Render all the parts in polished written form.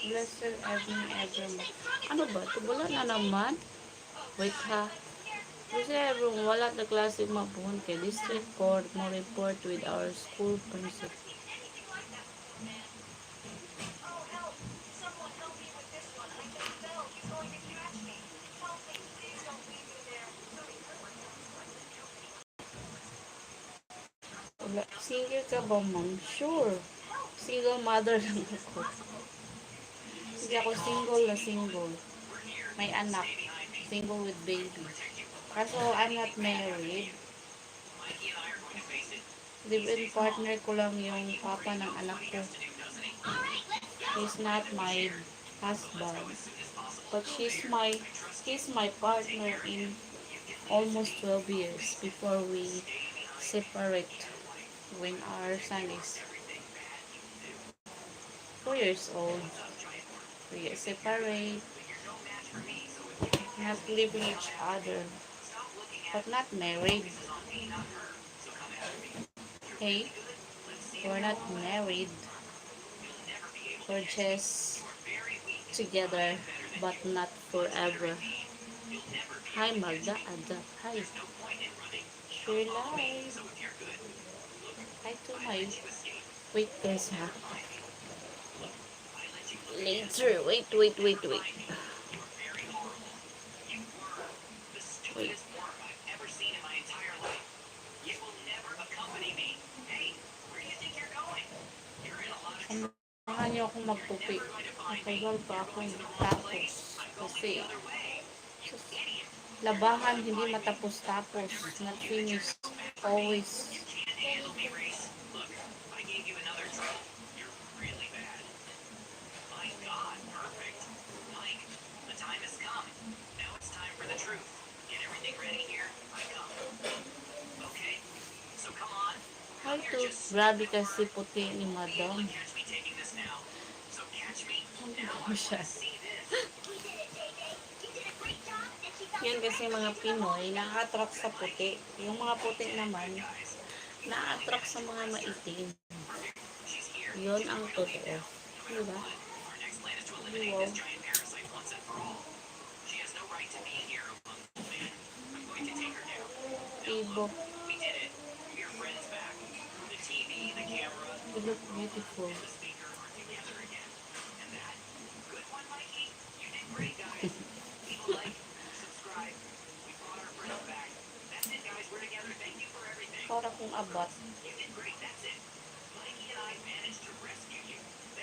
Blessed evening everyone. Ano ba? Ito wala na naman. Wait ha. Kasi everyone, wala na klase mabuhon kay District Court mo report with our school principal. Wala. Single ka ba, ma'am? Sure. Single mother lang ako. Hindi ako single na single. May anak. Single with baby. Kaso, I'm not married. Live-in partner ko lang yung papa ng anak ko. He's not my husband. But he's my partner in almost 12 years before we separate when our son is 4 years old. We get separate, not living each other, but not married. Okay? We're not married. We're just together, but not forever. Hi, Magda. Ada. Hi. Sure life. Hi to my... Wait, guys, ha? Later. Wait. Wait. Samahan niyo akong magpupi. Matagal pa akong tapos. Kasi, labahan hindi matapos-tapos. Not finished. Always. Hi to. Grabe kasi puti ni Madam. Ano siya? Yan kasi mga Pinoy, na-attract sa puti. Yung mga puti naman, na-attract sa mga maitim. Yun ang totoo. Diba? Wow. Ibo. You look beautiful. Para kung abat.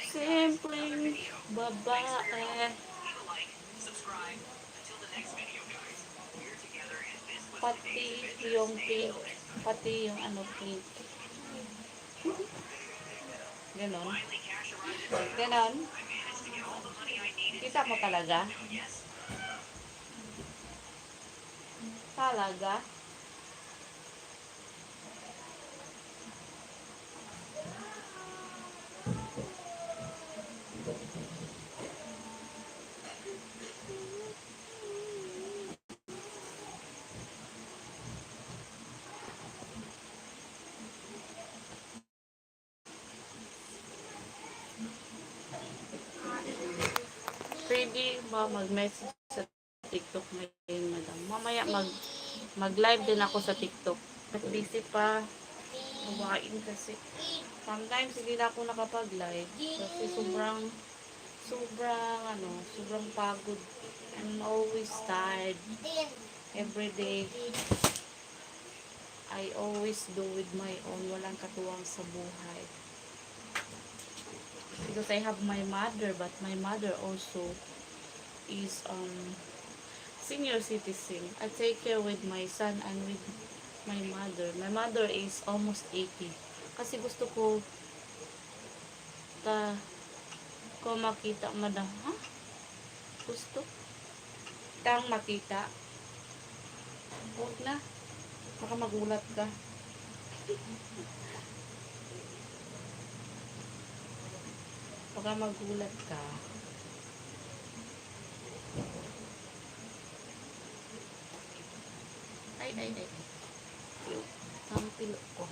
Simpleng babae. Pati yung pink. Pati yung ano pink. Ganon. Ganon. Kita mo talaga? Talaga? Pwede ba mag-message sa TikTok ngayon, madam? Mamaya mag-live din ako sa TikTok. Busy pa. Kumain kasi. Sometimes hindi na ako nakapag-live kasi sobrang pagod. I'm always tired. Every day, I always do with my own. Walang katuwang sa buhay. Because I have my mother, but my mother also is senior citizen. I take care with my son and with my mother. My mother is almost 80. Kasi gusto ko makita, madam. Ha? Gusto? Tang makita. Huwag na. Baka magulat ka. Baka magulat ka. Ay. Ang pilo ko.